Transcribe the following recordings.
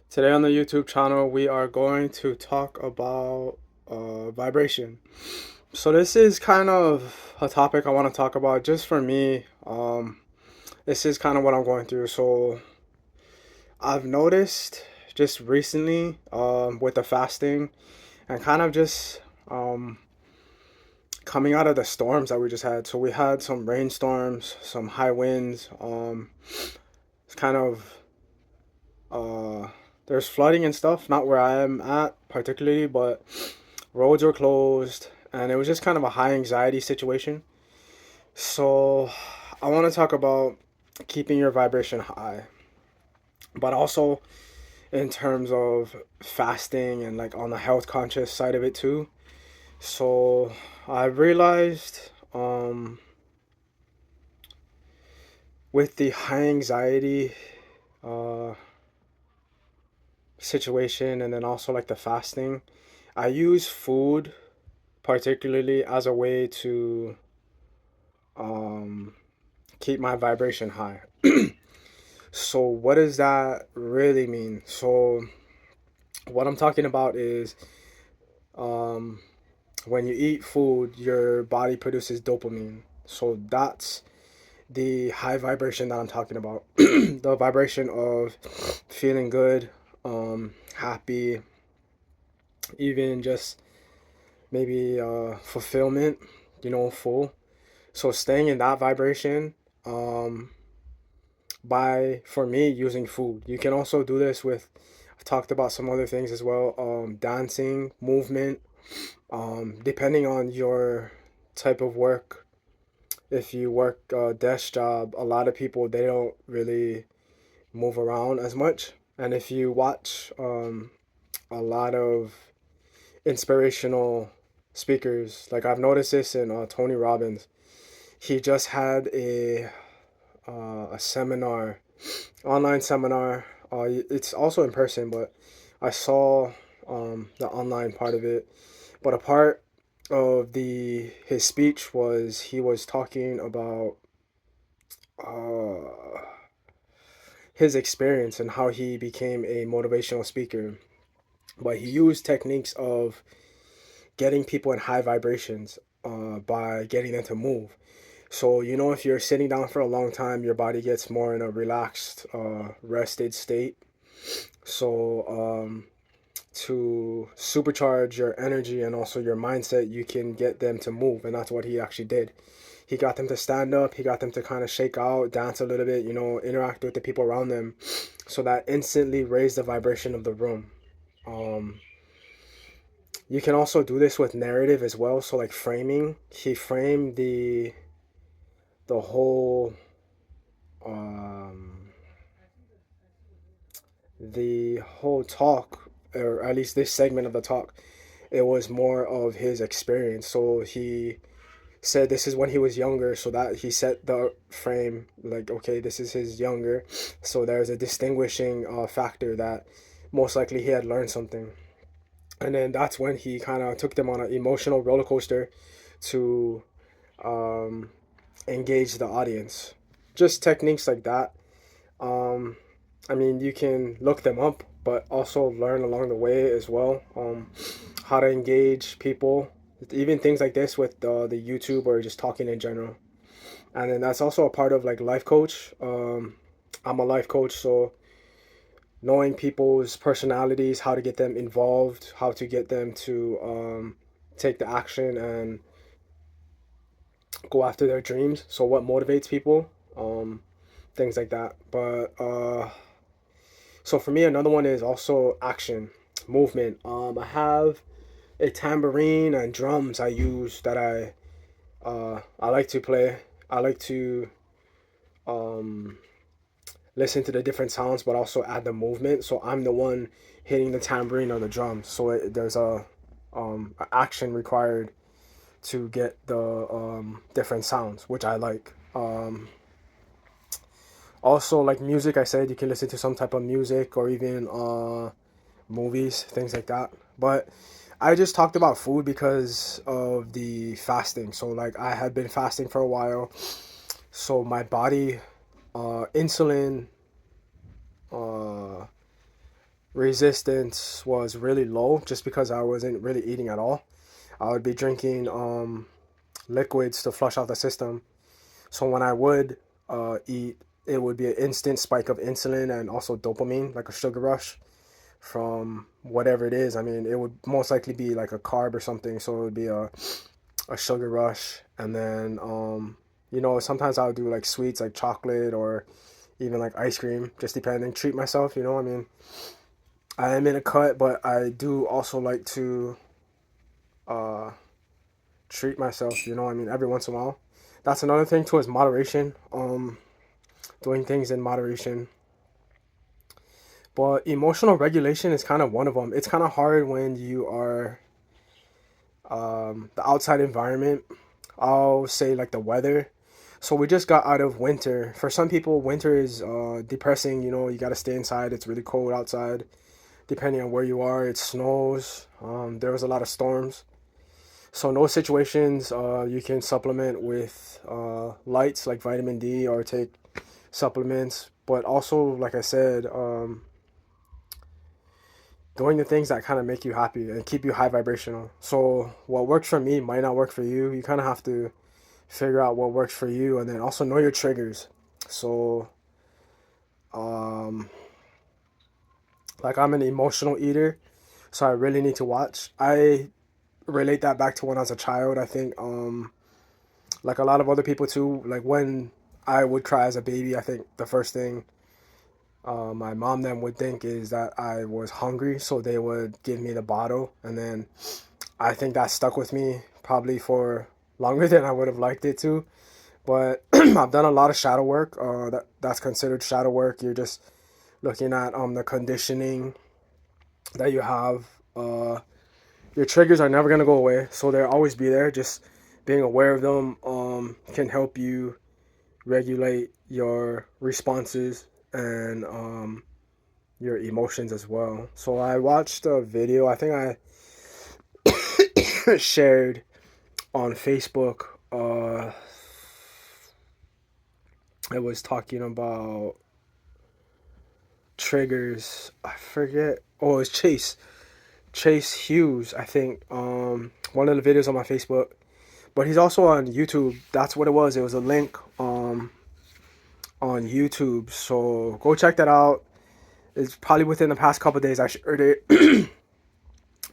Today on the YouTube channel, we are going to talk about vibration. So this is kind of a topic I want to talk about just for me. This is kind of what I'm going through. So I've noticed just recently with the fasting and kind of just um, coming out of the storms that we just had. So we had some rainstorms, some high winds. It's kind of uh, there's flooding and stuff, not where I am at particularly, but roads were closed, and it was just kind of a high anxiety situation. So, I want to talk about keeping your vibration high, but also in terms of fasting and like on the health conscious side of it too. So, I realized with the high anxiety uh, situation and then also like the fasting, I use food particularly as a way to um, keep my vibration high. So, what does that really mean? So, what I'm talking about is um, when you eat food, your body produces dopamine. So, that's the high vibration that I'm talking about. The vibration of feeling good, happy, even just maybe fulfillment, full. So, staying in that vibration um, by, for me, using food. You can also do this with, I've talked about some other things as well, dancing, movement, depending on your type of work. If you work a desk job, a lot of people, they don't really move around as much. And if you watch a lot of inspirational speakers, like I've noticed this in Tony Robbins, he just had a seminar, online seminar. It's also in person, but I saw the online part of it. But a part of the his speech was he was talking about uh, his experience and how he became a motivational speaker. But he used techniques of getting people in high vibrations by getting them to move. So, if you're sitting down for a long time, your body gets more in a relaxed, rested state. So, to supercharge your energy and also your mindset, you can get them to move. And that's what he actually did. He got them to stand up, he got them to kind of shake out, dance a little bit, interact with the people around them. So that instantly raised the vibration of the room. Um, you can also do this with narrative as well. So, like framing, he framed the whole um, the whole talk, or at least this segment of the talk, it was more of his experience. So he said this is when he was younger, so that he set the frame like, okay, this is his younger. So there's a distinguishing factor that most likely he had learned something. And then that's when he kind of took them on an emotional roller coaster to um, engage the audience. Just techniques like that. Um, I mean, you can look them up, but also learn along the way as well. How to engage people, even things like this with the YouTube or just talking in general. And then that's also a part of like life coach. I'm a life coach, so knowing people's personalities, how to get them involved, how to get them to take the action and go after their dreams. So what motivates people, things like that. But so for me, another one is also action, movement. I have a tambourine and drums I use that I like to play. I like to um, listen to the different sounds, but also add the movement. So I'm the one hitting the tambourine or the drums. So there's a action required to get the different sounds, which I like. Also, like music, I said you can listen to some type of music or even movies, things like that. But I just talked about food because of the fasting. So like I had been fasting for a while, so my body insulin uh, resistance was really low just because I wasn't really eating at all. I would be drinking liquids to flush out the system. So when I would eat, it would be an instant spike of insulin and also dopamine, like a sugar rush from whatever it is. I mean, it would most likely be like a carb or something. So it would be a sugar rush. And then, sometimes I would do like sweets, like chocolate or even like ice cream, just depending, treat myself, I mean, I am in a cut, but I do also like to uh, treat myself, I mean, every once in a while. That's another thing too is moderation. Doing things in moderation. But emotional regulation is kind of one of them. It's kind of hard when you are the outside environment. I'll say like the weather. So we just got out of winter. For some people, winter is depressing. You got to stay inside. It's really cold outside. Depending on where you are, it snows. There was a lot of storms. So in those situations, you can supplement with lights like vitamin D or take supplements. But also, like I said, doing the things that kind of make you happy and keep you high vibrational. So what works for me might not work for you. You kind of have to figure out what works for you, and then also know your triggers. So, like I'm an emotional eater, so I really need to watch. I relate that back to when I was a child. I think, like a lot of other people too, like when I would cry as a baby, I think the first thing my mom then would think is that I was hungry, so they would give me the bottle, and then I think that stuck with me probably for longer than I would have liked it to. But I've done a lot of shadow work. That's considered shadow work. You're just looking at the conditioning that you have. Your triggers are never gonna go away, so they'll always be there. Just being aware of them can help you regulate your responses and your emotions as well. So I watched a video. I think I shared on Facebook. It was talking about triggers. I forget. Oh, it was Chase Hughes. I think one of the videos on my Facebook, but he's also on YouTube. That's what it was. It was a link on YouTube. So go check that out. It's probably within the past couple of days I shared it.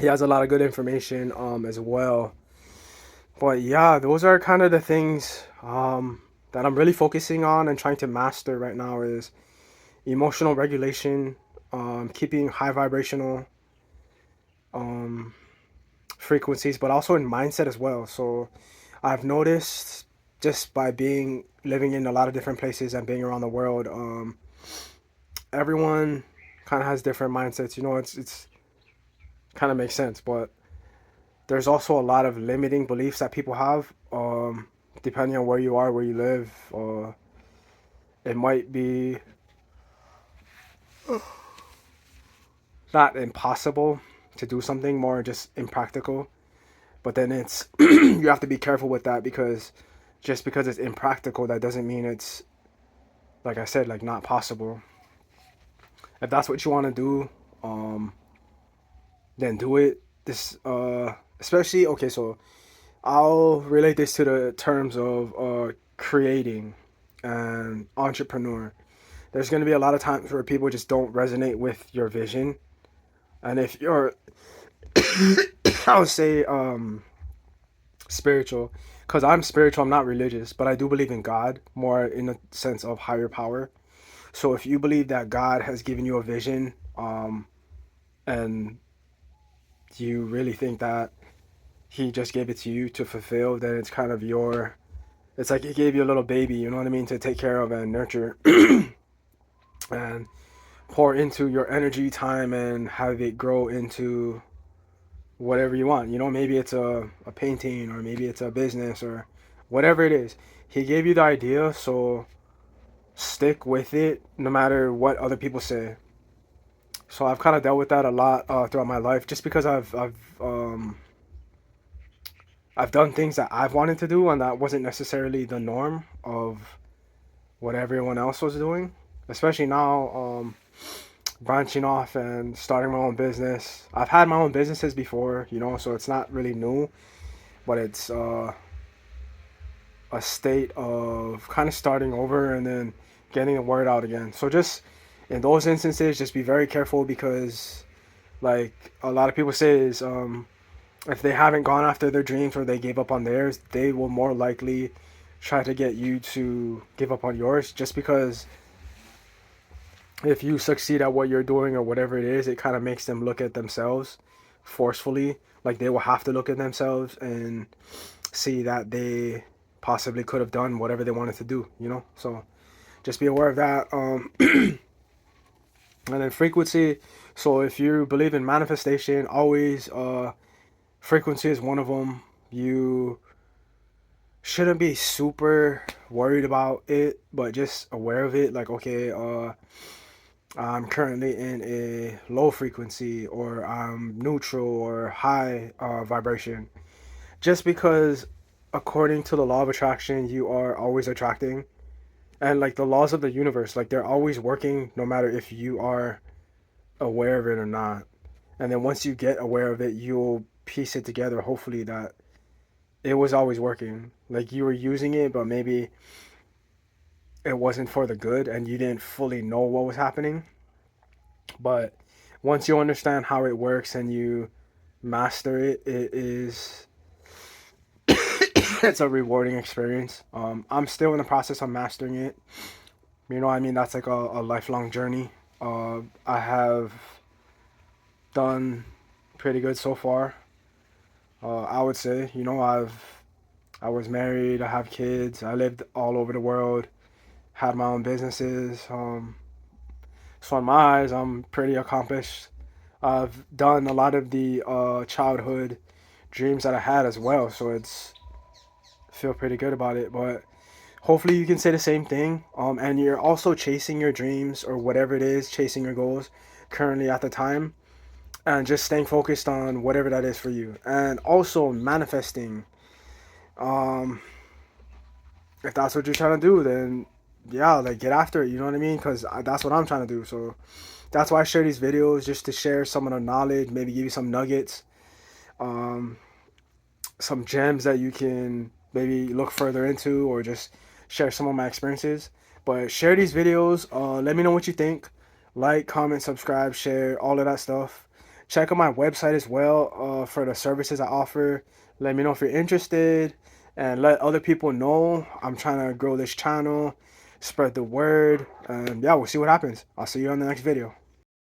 He has a lot of good information as well. But yeah, those are kind of the things that I'm really focusing on and trying to master right now is emotional regulation, keeping high vibrational frequencies, but also in mindset as well. So I've noticed just by living in a lot of different places and being around the world, everyone kind of has different mindsets. It's kind of makes sense, but there's also a lot of limiting beliefs that people have, depending on where you are, where you live. It might be not impossible to do something, more just impractical. But then it's you have to be careful with that because just because it's impractical, that doesn't mean it's, like I said, like not possible. If that's what you want to do, then do it. This especially okay. So I'll relate this to the terms of creating and entrepreneur. There's going to be a lot of times where people just don't resonate with your vision, and if you're, I would say, spiritual, because I'm spiritual. I'm not religious, but I do believe in God more in the sense of higher power. So if you believe that God has given you a vision, and you really think that He just gave it to you to fulfill, then it's kind of your. It's like He gave you a little baby, you know what I mean, to take care of and nurture, and pour into your energy, time, and have it grow into whatever you want. Maybe it's a painting, or maybe it's a business, or whatever it is. He gave you the idea, so stick with it no matter what other people say. So I've kind of dealt with that a lot throughout my life, just because I've done things that I've wanted to do, and that wasn't necessarily the norm of what everyone else was doing. Especially now, branching off and starting my own business. I've had my own businesses before, you know, so it's not really new, but it's a state of kind of starting over and then getting the word out again. So just in those instances, just be very careful because, like a lot of people say, is if they haven't gone after their dreams or they gave up on theirs, they will more likely try to get you to give up on yours. Just because if you succeed at what you're doing or whatever it is, it kind of makes them look at themselves forcefully. Like they will have to look at themselves and see that they possibly could have done whatever they wanted to do, you know? So just be aware of that. And then frequency. So if you believe in manifestation, always frequency is one of them. You shouldn't be super worried about it, but just aware of it. Like, okay, I'm currently in a low frequency, or I'm neutral or high vibration. Just because, according to the law of attraction, you are always attracting, and like the laws of the universe, like they're always working, no matter if you are aware of it or not. And then once you get aware of it, you'll piece it together. Hopefully, that it was always working. Like you were using it, but maybe it wasn't for the good, and you didn't fully know what was happening. But once you understand how it works and you master it, it is it's a rewarding experience. I'm still in the process of mastering it. You know, I mean, that's like a lifelong journey. I have done pretty good so far. I would say, you know, I was married. I have kids. I lived all over the world. Had my own businesses. So in my eyes, I'm pretty accomplished. I've done a lot of the childhood dreams that I had as well. So it's feel pretty good about it. But hopefully you can say the same thing. And you're also chasing your dreams or whatever it is, chasing your goals currently at the time, and just staying focused on whatever that is for you. And also manifesting. Um, if that's what you're trying to do, then yeah, like get after it. You know what I mean? Because that's what I'm trying to do. So that's why I share these videos, just to share some of the knowledge, maybe give you some nuggets, um, some gems that you can maybe look further into, or just share some of my experiences. But share these videos. Let me know what you think. Like, comment, subscribe, share, all of that stuff. Check out my website as well for the services I offer. Let me know if you're interested, and let other people know. I'm trying to grow this channel, spread the word, and yeah, we'll see what happens. I'll see you on the next video.